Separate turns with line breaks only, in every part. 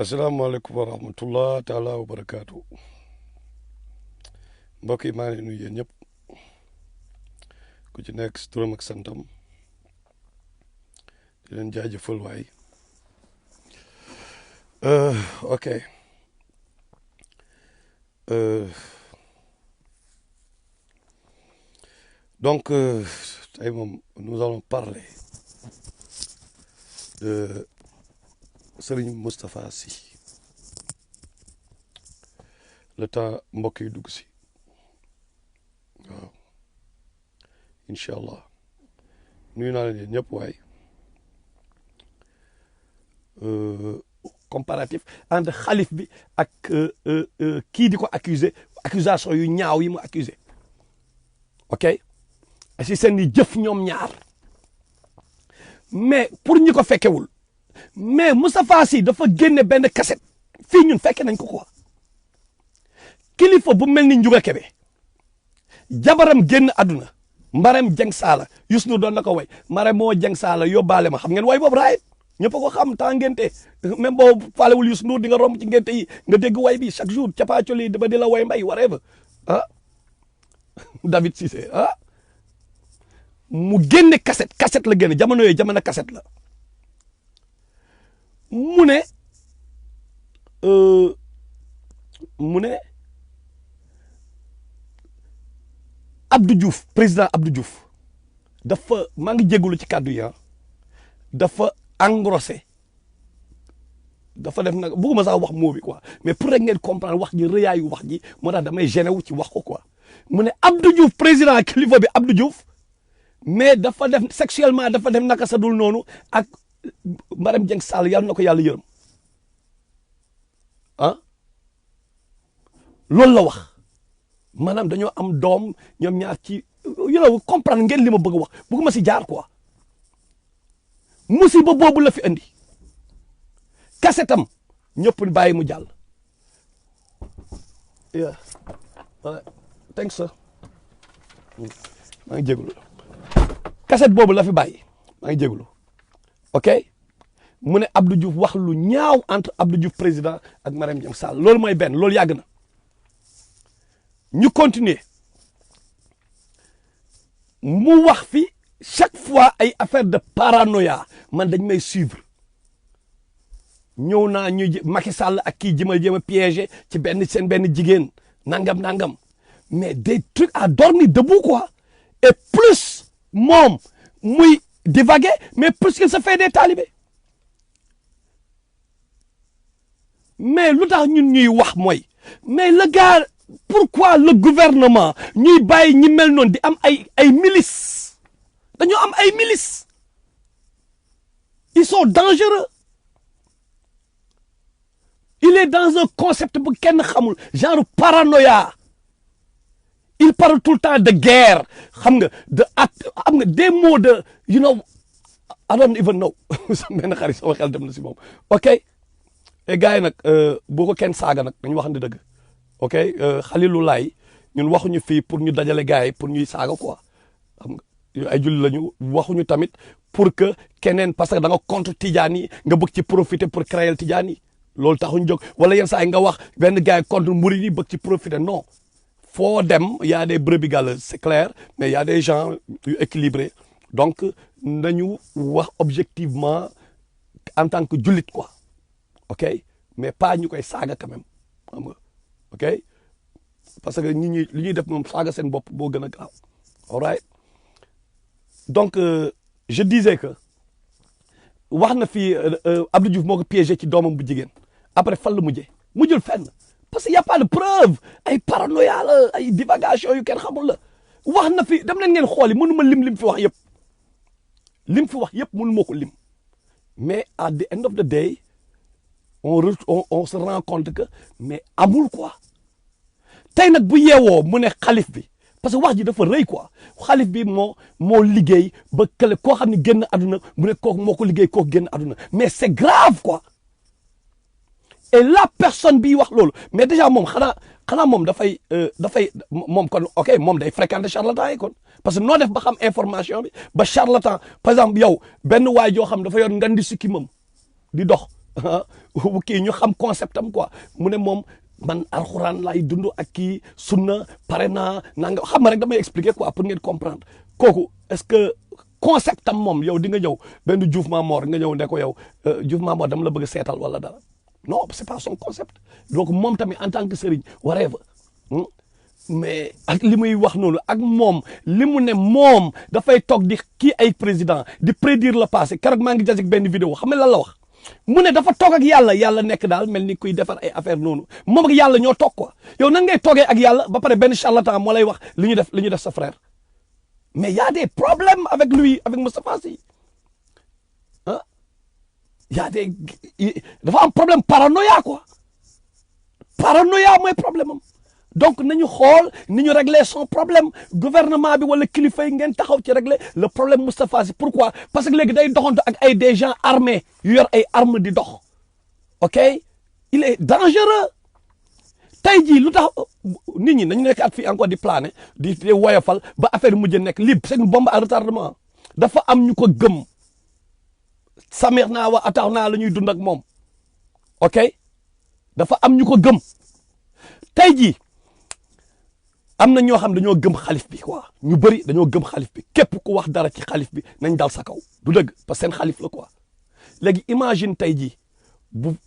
asalaamaaleykum wa rahmatullah taala wa barakaatu mbokk yi maa ngi leen di nuyu yéen ñëpp ku ci nekk si turam ak santam di leen jaajëfal waay ok donc tey moom nous allons parler de Serigne Moustapha Sy le temps mbokk yi dugg si waaw incha allah nuyu naa leen ñëpp waay comparatif entre xalif bi ak kii di ko accusation yu ñaaw yi mu accusé ok si seen i jëf ñoom ñaar mais pour ñi ko fekkewul mais Moustapha Sy dafa génne benn cassette fii ñun fekke nañ ko quoi kilifa bu mel ni Ndiouga Kébé jabaram génn àdduna Marème Dieng Sala Youssou Ndour doon na ko way Marème moo Dieng Sala yóbbaale ma xam ngeen way boobu raay ñëpp a ko xam temps ngente même boo faalewul Youssou Ndour di nga romb ci ngente yi nga dégg way bi chaque jour capaacoli dama di la way mbay whatever ah David Cissé ah mu génne cassette la génne jamono yooyu jamono cassette la mu ne Abdou Diouf président Abdou Diouf dafa maa ngi jégalu ci kàddu yi dafa engrossé dafa def nag bëgguma sax wax moo bi quoi mais pour rek ngeen comprendre wax ji rëyaayu wax ji moo tax damay gêné wu ci wax ko quoi mu ne Abdou Diouf président kilifa bi Abdou Diouf mais dafa def sexuellement dafa def naka sa dul noonu ak Marème Dieng Sall yàlla na ko yàlla yërëm ah loolu la wax maanaam dañoo am doom ñoom ñaar ci comprendre ngeen li ma bëgg wax bëgguma si jaar quoi musiba boobu la fi andi kasetam ñëpp bàyyi mu jàll. yeah thanks sir maa ngi jégalu kaset boobu la fi bàyyi maa ngi jégalu ok mu ne Abdou Diouf wax lu ñaaw entre Abdou Diouf président ak Marème Dieng Sall loolu mooy benn loolu yàgg na ñu continuer mu wax fi chaque fois ay affaire de paranoïa man dañ may suivre ñëw naa ñu Macky Sall ak kii jëma piégé ci seen benn jigéen nangam mais des trucs à dormir debout quoi et plus moom muy divaguer mais plus qu'il se fait des talibés mais lu tax ñun ñuy wax mooy mais le gars pourquoi le gouvernement ñuy bàyyi ñi mel noonu di am ay milices dañoo am ay milices ils sont dangereux il est dans un concept bu kenn xamul genre paranoïa il parle tout le temps de guerre xam nga des mots de you know I don't even know benn xarit sama xel dem na si moom ok et gars yi nag boo ko kenn saaga nag dañu waxante dëgg ok Khalilou Laye ñun waxuñu fii pour ñu dajale gars yi pour ñuy saaga quoi xam nga ay julli lañu waxuñu tamit pour que keneen parce que da nga contre Tidjane yi nga bëgg ci profiter pour créer Tidjane yi loolu taxuñ jóg wala yenn saa yi nga wax benn gars yi contre Mouride yi bëgg ci profiter non foo dem y a des brebis galeuses c'est clair mais y a des gens yu équilibrés donc nañu wax objectivement en tant que jullit quoi ok mais pas ñu koy saaga quand même xam nga ok parce que nit ñi li ñuy def moom saaga seen bopp boo gën a grave all right donc je disais que wax na fi Abdou Diouf moo ko piégé ci doomam bu jigéen après fan la mujjul fenn parce que y a pas de preuve ay paranoïa la ay divagation yu kenn xamul la wax na fi dem leen ngeen xooli mënu ma lim fi wax yëpp mënu ma ko lim mais at the end of the day on se rend compte que mais amul quoi tey nag bu yeewoo mu ne xalif bi parce que wax ji dafa rëy quoi xalif bi moo liggéey ba kële koo xam ne génn àdduna mu ne kooku moo ko liggéey kooku génn àdduna mais c'est grave quoi et la personne bi wax loolu mais déjà moom xanaa moom dafay moom kon ok moom day fréquenter charlatan yi kon parce que noo def ba xam information bi ba charlatan par exemple yow benn waay joo xam dafa yor ngan di sikki moom di dox kii ñu xam concept am quoi mu ne moom man alxuraan laay dund ak kii sunna pare naa nanga xam nga rek damay expliquer quoi pour ngeen comprendre kooku est-ce que concept am moom yow di nga ñëw benn Diouf Mamor nga ñëw ne ko yow Diouf Mamor dama la bëgg a seetal wala dara non c'est pas son concept donc moom tamit en tant que sëriñ whatever mais ak li muy wax noonu ak moom li mu ne moom dafay toog di kii ay président di prédire le passé keroog maa ngi jasik benn vidéo xam nga lan la wax mu ne dafa toog ak yàlla nekk daal mel ni kuy defar ay affaire noonu moom ak yàlla ñoo toog quoi yow nan ngay toogee ak yàlla ba pare benn charlatan moo lay wax li ñu def sa frère mais y a des problèmes avec lui avec Moustapha Sy ah y a des dafa am problème paranoïa quoi paranoïa mooy problème am donc nañu xool ni ñu régler son problème gouvernement bi wala kilifa yi ngeen taxaw ci régler le problème Moustapha Sy pourquoi parce que léegi day doxantu ak ay des gens armés yu yor ay armes di dox ok il est dangereux tey jii lu tax nit ñi nañu nekk at fii encore di planer di woyofal ba affaire mujj nekk lii c'est une bombe à retardement dafa am ñu ko gëm samir naa wa atax naa la ñuy dund ak moom ok dafa am ñu ko gëm tey jii am na ñoo xam dañoo gëm xalif bi quoi ñu bëri dañoo gëm xalif bi képp ku wax dara ci xalif bi nañ dal sa kaw du dëgg parce que seen xalif la quoi léegi imagine tey jii bu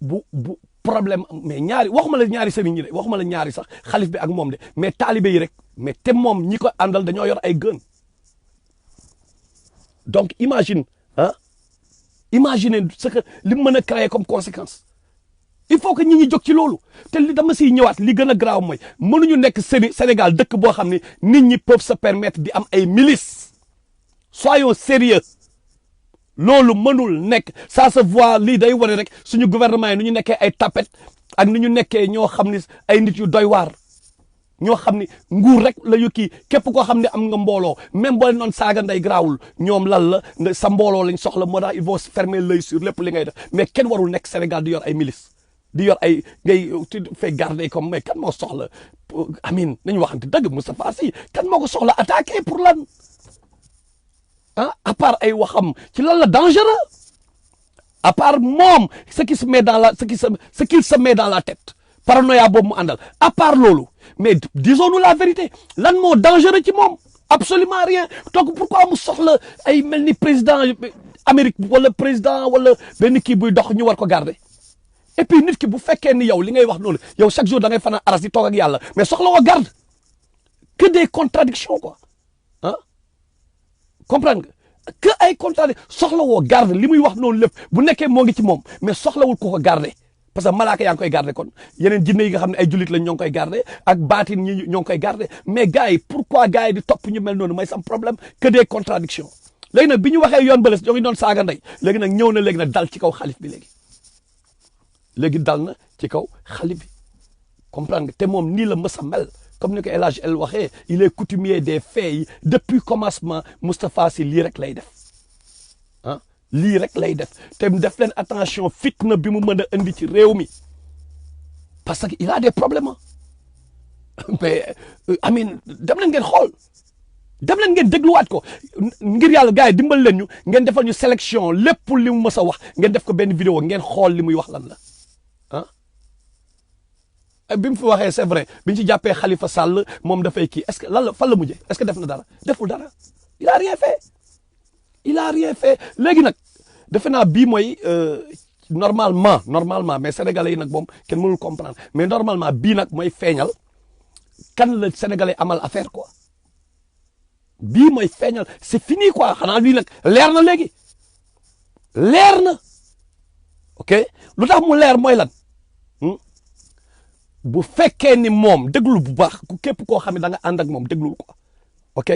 problème mais ñaari waxuma la ñaari sëriñ ñi de waxuma la ñaari sax xalif bi ak moom de mais taalibe yi rek mais te moom ñi ko àndal dañoo yor ay gën donc imagine imagine ce que li mu mën a créer comme conséquence il faut que ñi ñi jóg ci loolu te li dama siy ñëwaat li gën a graaw mooy mënuñu nekk Sénégal dëkk boo xam ne nit ñi peuvent se permettre di am ay milices soyons sérieux loolu mënul nekk ça se voit lii day wane rek suñu gouvernement yi nu ñu nekkee ay tapet ak nu ñu nekkee ñoo xam ni ay nit yu doy waar ñoo xam ni nguur rek la yu kii képp koo xam ne am nga mbooloo même boo leen noon saaga nday garaawul ñoom lan la sa mbooloo lañ soxla moo tax ils vont fermer l'œil sur lépp li ngay def mais kenn warul nekk Sénégal di yor ay milices di yor ay ngay fay garder comme mais kan moo soxla amin nañu waxante dëgg Moustapha Sy kan moo ko soxla attaqué pour lan à part ay waxam ci lan la dangereux à part moom ce qu'il se met dans la tête paranoïa boobu mu àndal à part loolu mais disons-nous la vérité lan moo dangereux ci moom absolument rien donc pourquoi mu soxla ay mel ni président Amérique wala président wala benn kii buy dox ñu war ko garder et puis nit ki bu fekkee ni yow li ngay wax noonu yow chaque jour da ngay fanaan aras di toog ak yàlla mais soxla woo garde que des contradictions quoi comprendre nga que ay contradictions soxla woo garde li muy wax noonu lépp bu nekkee moo ngi ci moom mais soxlawul ko garder parce que malaaka yaa ngi koy garder kon yeneen jinne yi nga xam ne ay jullit lañ ñoo ngi koy garder ak baatin ñi ñoo ngi koy garder mais gars yi pourquoi gars yi di topp ñu mel noonu mooy sam problème que des contradictions léegi nag bi ñu waxee yoon bëles ñoo ngi doon saaga ndey léegi nag ñëw na léegi nag dal ci kaw xalif bi léegi dal na ci kaw xalif bi comprendre nga te moom nii la mës a mel comme ni ko El Hadj El waxee il est coutumier des faits yi depuis commencement Moustapha Sy lii rek lay def lii rek lay def te def leen attention fitna bi mu mën a indi ci réew mi parce que il a des problèmes mais amin dem leen ngeen xool dem leen ngeen dégluwaat ko ngir yàlla gars yi dimbal leen ñu ngeen defal ñu sélection lépp li mu mës a wax ngeen def ko benn vidéo ngeen xool li muy wax lan la bi mu fi waxee c'est vrai bi ñu ci jàppee Khalifa Sall moom dafay kii est-ce que lan la fan la mujjee est-ce que def na dara deful dara il a rien fait léegi nag defe naa bii mooy normalement mais sénégalais yi nag moom kenn mënul comprendre mais normalement bii nag mooy feeñal kan la sénégalais amal affaire quoi bii mooy feeñal c'est fini quoi xanaa lii nag leer na léegi leer na ok lu tax mu leer mooy lan bu fekkee ni moom déglu bu baax ku képp koo xam ne da nga ànd ak moom déglul ko ok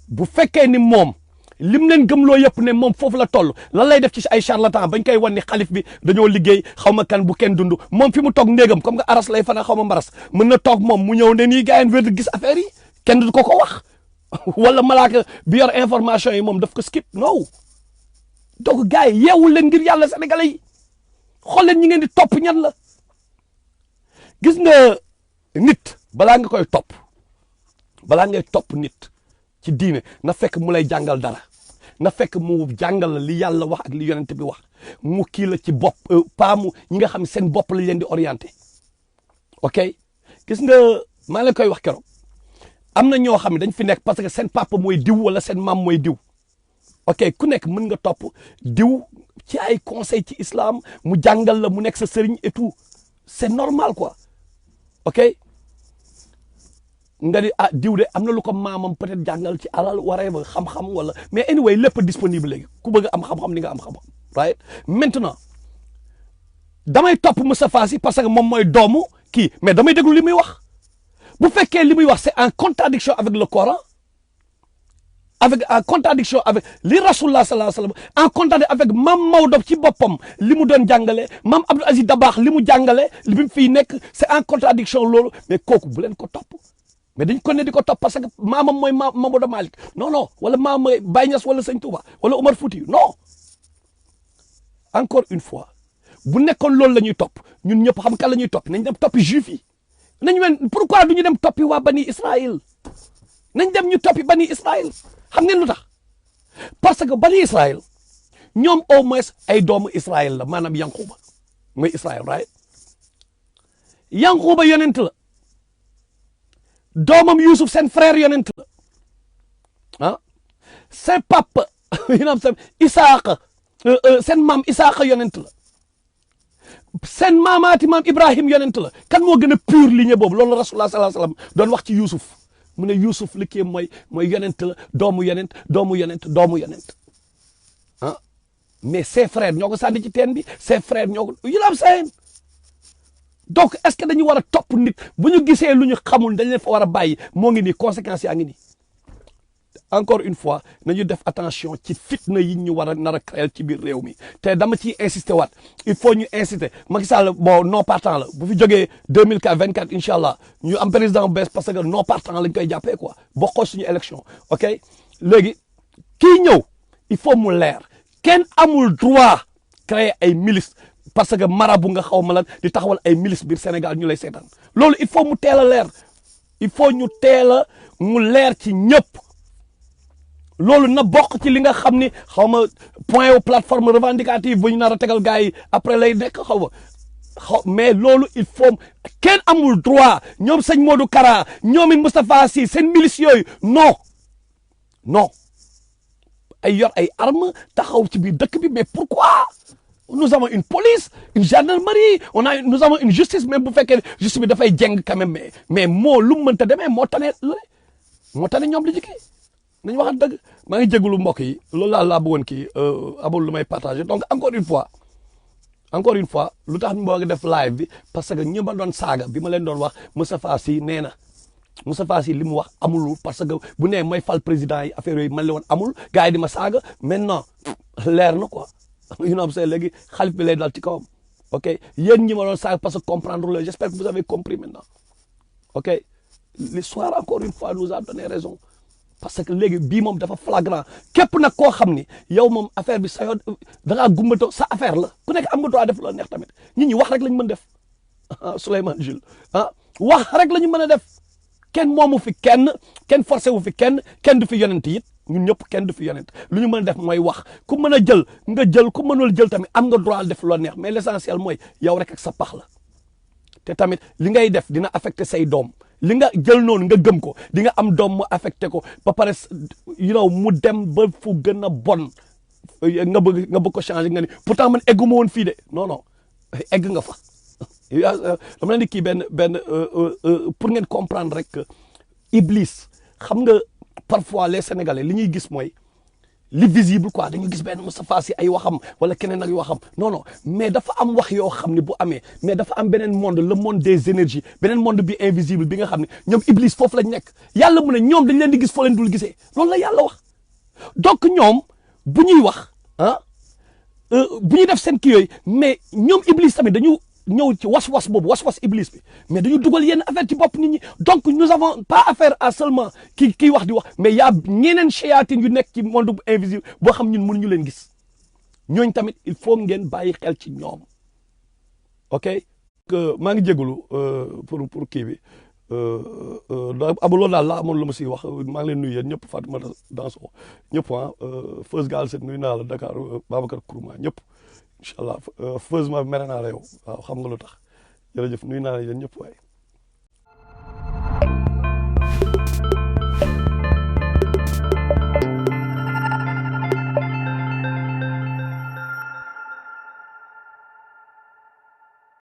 bu fekkee ni moom lim leen gëmloo yëpp ne moom foofu la toll lan lay def ci ay charlatan bañ koy wan ni xalif bi dañoo liggéey xaw ma kan bu kenn dund moom fi mu toog ndéegam comme nga aras lay fana xaw ma mbaras mën na toog moom mu ñëw ne nii gars yi wér di gis affaire yi kenn du ko wax wala malaaka bi yor information yi moom daf ko skip non donc gars yi yeewul leen ngir yàlla sénégalais yi xool leen ñi ngeen di topp ñan la gis nga nit balaa nga koy topp nit ci diine na fekk mu lay jàngal dara na fekk mu jàngal la li yàlla wax ak li yonent bi wax mu kii la ci bopp pas mu ñi nga xam ne seen bopp lañ leen di orienté ok gis nga maa leen koy wax keroog am na ñoo xam ne dañ fi nekk parce que seen papa mooy diw wala seen maam mooy diw ok ku nekk mën nga topp diw ci ay conseil ci islam mu jàngal la mu nekk sa sëriñ et tout c'est normal quoi ok nga di ah diw de am na lu ko maamam peut-être jàngal ci alal waree ba xam-xam wala mais anyway lépp disponible léegi ku bëgg am xam-xam di nga am xam-xam right maintenant damay topp Moustapha Sy parce que moom mooy doomu kii mais damay déglu li muy wax bu fekkee li muy wax c'est en contradiction avec le Coran en contradiction avec li Rasulullah sallallahu alayhi wa sallam en contradiction avec Mam Maodo ci boppam li mu doon jàngale Mam Abdou Aziz Dabakh li mu jàngale li mu fiy nekk c'est en contradiction loolu mais kooku bu leen ko topp mais dañ ko ne di ko topp parce que maamam mooy Mamadou Malick non non wala maam mooy Baye Niass wala Sëñ Touba wala Omar Fouti non encore une fois bu nekkoon loolu la ñuy topp ñun ñëpp xam kan la ñuy topp nañ dem toppi juif yi nañ leen pourquoi du ñu dem toppi waa bani Israël nañ dem ñu toppi bani Israël xam ngeen lu tax parce que bani Israël ñoom au moins ay doomu Israël la maanaam Yankuba mooy Israël right Yankuba yonent la doomam Youssouf seen frère yonent la ah seen papa Isaaqa seen maam Isaaqa yonent la seen maamaati maam Ibrahim yonent la kan moo gën a pur lignée boobu loolu la Rasulullah sallallahu alayhi wa sallam doon wax ci Youssouf mu ne Youssouf li kii mooy yonent la doomu yonent ah mais ses frères ñoo ko sànni ci teen bi ses frères ñoo ko you know what I'm saying donc est-ce que dañu war a topp nit bu ñu gisee lu ñu xamul dañ leen fa war a bàyyi moo ngi nii conséquences yaa ngi nii encore une fois nañu def attention ci fitna yi ñu war a nar a créer ci biir réew mi te dama ciy insister waat il faut ñu insister Macky Sall bon non partant la bu fi jógee 2024 incha allah ñu am président bu bees parce que non partant lañ koy jàppee quoi bokkoo suñu élection ok léegi kii ñëw il faut mu leer kenn amul droit créer ay milices parce que marabu nga xaw ma lan di taxawal ay milices biir Sénégal ñu lay seetaan loolu il faut mu teel a leer il faut ñu teel a mu leer ci ñëpp loolu na bokk ci li nga xam ni xaw ma point aux plateforme revendicative bu ñu nar a tegal gars yi après lay nekk mais loolu il faut kenn amul droit ñoom sëñ Modou Kara ñoom it Moustapha Sy seen milices yooyu non ay yor ay armes taxaw ci biir dëkk bi mais pourquoi nous avons une police une gendarmerie nous avons une justice même bu fekkee justice bi dafay jeng quand même mais moo lu mu mënta demee moo tane ñoom li jikee nañu waxat dëgg maa ngi jégalu mbokk yi loolu laa bëggoon kii amul lu may partager donc encore une fois lu tax ñu bëgg def live bi parce que ñi ma doon saaga bi ma leen doon wax Moustapha Sy nee na Moustapha Sy li mu wax amul parce que bu nee mooy fal président yi affaire yooyu man la woon amul gars yi di ma saaga maintenant leer na quoi you know c'est léegi xalif bi lay dal ci kawam ok yéen ñi ma doon saaga parce que comprendre le j'espère que vous avez compris maintenant ok l'histoire encore une fois nous a donné raison parce que léegi bii moom dafa flagrant képp nag koo xam ni yow moom affaire bi sa yoon da ngaa gumbatoo sa affaire la ku nekk am nga droit def la neex tamit nit ñi wax rek la ñu mën def Souleymane Jules wax rek la ñu mën a def kenn moomu fi kenn forcé wu fi kenn du fi yonent it ñun ñëpp kenn du fi yonent lu ñu mën a def mooy wax ku mën a jël nga jël ku mënul jël tamit am nga droit def loo neex mais l'essentiel mooy yow rek ak sa pax la te tamit li ngay def dina affecté say doom li nga jël noonu nga gëm ko di nga am doom mu affecté ko ba pare mu dem ba fu gën a bon nga bëgg ko changer nga ni pourtant man eggu ma woon fii de non egg nga fa dama leen di kii benn pour ngeen comprendre rek que Iblis xam nga parfois les Sénégalais li ñuy gis mooy li visible quoi dañu gis benn Moustapha Sy ay waxam wala keneen ak waxam non mais dafa am wax yoo xam ne bu amee mais dafa am beneen monde le monde des énergies beneen monde bi invisible bi nga xam ne ñoom Iblis foofu lañ nekk yàlla mu ne ñoom dañ leen di gis foo leen dul gisee loolu la yàlla wax donc ñoom bu ñuy wax bu ñuy def seen kii yooyu mais ñoom Iblis tamit dañu ñëw ci was-was boobu was-was Iblis bi mais dañu dugal yenn affaire ci bopp nit ñi donc nous avons pas affaire à seulement kii wax di wax mais y a ñeneen shayatin yu nekk ci monde bu invisible boo xam ñun mënuñu leen gis ñooñ tamit il faut ngeen bàyyi xel ci ñoom ok maa ngi jégalu pour kii bi loolu daal laa amoon lu ma siy wax maa ngi leen nuyu yéen ñëpp Fatoumata Danso ñëpp Feuz Galsen nuyu naa la Dakar Babacar Kourouma ñëpp incha allah Feuz ma mere naa la yow waaw xam nga lu tax jërëjëf nuyu naa la yéen ñëpp waaye